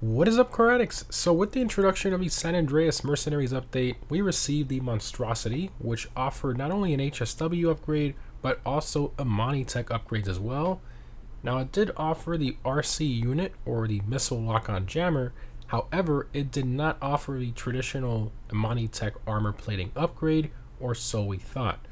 What is up, car addicts? So with the introduction of the San Andreas Mercenaries update, we received the Monstrosity, which offered not only an HSW upgrade, but also Amani Tech upgrades as well. Now it did offer the RC unit, or the Missile Lock-On Jammer, however, it did not offer the traditional Amani Tech armor plating upgrade, or so we thought.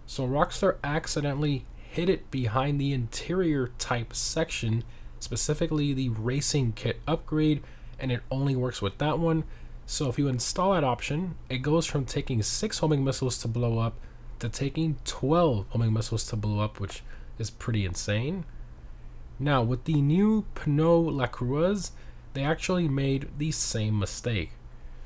So Rockstar accidentally hid it behind the interior type section, specifically the racing kit upgrade, and it only works with that one. So if you install that option, it goes from taking 6 homing missiles to blow up to taking 12 homing missiles to blow up, which is pretty insane. Now with the new Penaud La Coureuse, they actually made the same mistake.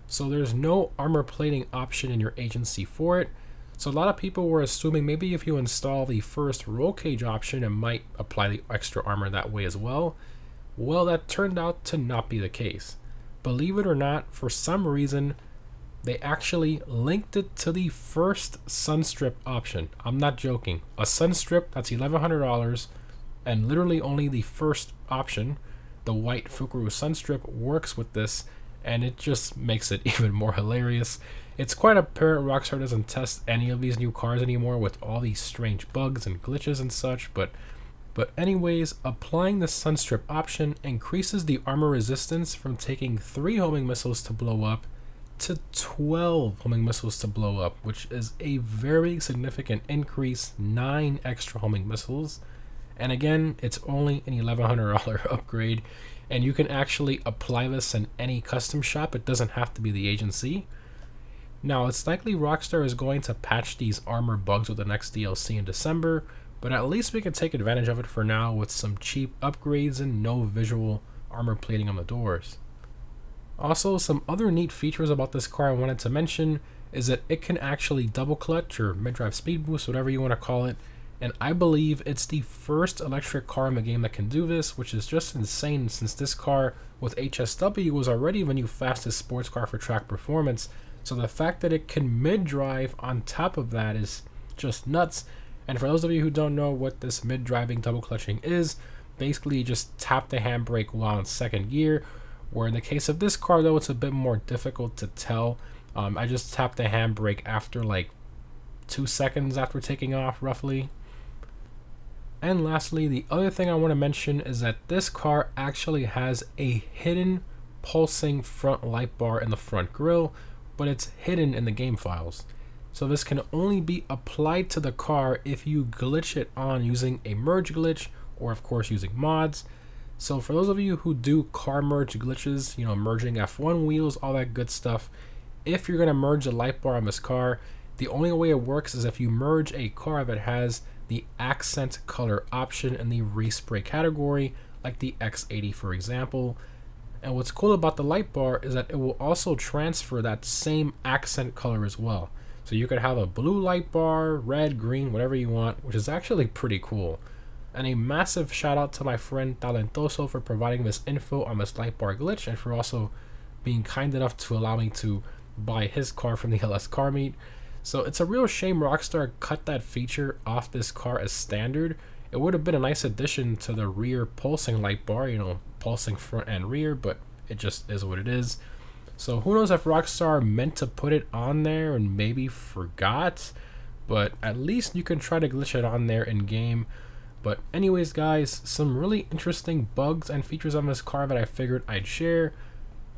So there's no armor plating option in your agency for it. So a lot of people were assuming maybe if you install the first roll cage option, it might apply the extra armor that way as well. Well, that turned out to not be the case. Believe it or not, for some reason, they actually linked it to the first Sunstrip option. I'm not joking. A Sunstrip, that's $1,100, and literally only the first option, the white Fukuru Sunstrip, works with this, and it just makes it even more hilarious. It's quite apparent Rockstar doesn't test any of these new cars anymore with all these strange bugs and glitches and such, but anyways, applying the Sunstrip option increases the armor resistance from taking 3 homing missiles to blow up to 12 homing missiles to blow up, which is a very significant increase, 9 extra homing missiles. And again, it's only an $1,100 upgrade, and you can actually apply this in any custom shop. It doesn't have to be the agency. Now, it's likely Rockstar is going to patch these armor bugs with the next DLC in December, but at least we can take advantage of it for now with some cheap upgrades and no visual armor plating on the doors. Also, some other neat features about this car I wanted to mention is that it can actually double clutch or mid-drive speed boost, whatever you want to call it, and I believe it's the first electric car in the game that can do this, which is just insane since this car with HSW was already the new fastest sports car for track performance. So the fact that it can mid-drive on top of that is just nuts. And for those of you who don't know what this mid-driving double clutching is, basically you just tap the handbrake while in second gear, where in the case of this car though, it's a bit more difficult to tell. I just tap the handbrake after like 2 seconds after taking off roughly. And lastly, the other thing I want to mention is that this car actually has a hidden pulsing front light bar in the front grille, but it's hidden in the game files. So this can only be applied to the car if you glitch it on using a merge glitch, or of course using mods. So for those of you who do car merge glitches, merging F1 wheels, all that good stuff, if you're going to merge the light bar on this car, the only way it works is if you merge a car that has the accent color option in the respray category, like the X80 for example. And what's cool about the light bar is that it will also transfer that same accent color as well. So you could have a blue light bar, red, green, whatever you want, which is actually pretty cool. And a massive shout out to my friend Talentoso for providing this info on this light bar glitch, and for also being kind enough to allow me to buy his car from the LS car meet. So it's a real shame Rockstar cut that feature off this car as standard. It would have been a nice addition to the rear pulsing light bar, pulsing front and rear, but it just is what it is. So who knows if Rockstar meant to put it on there and maybe forgot, but at least you can try to glitch it on there in game. But anyways guys, some really interesting bugs and features on this car that I figured I'd share.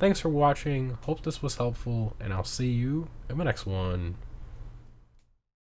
Thanks for watching, hope this was helpful, and I'll see you in the next one.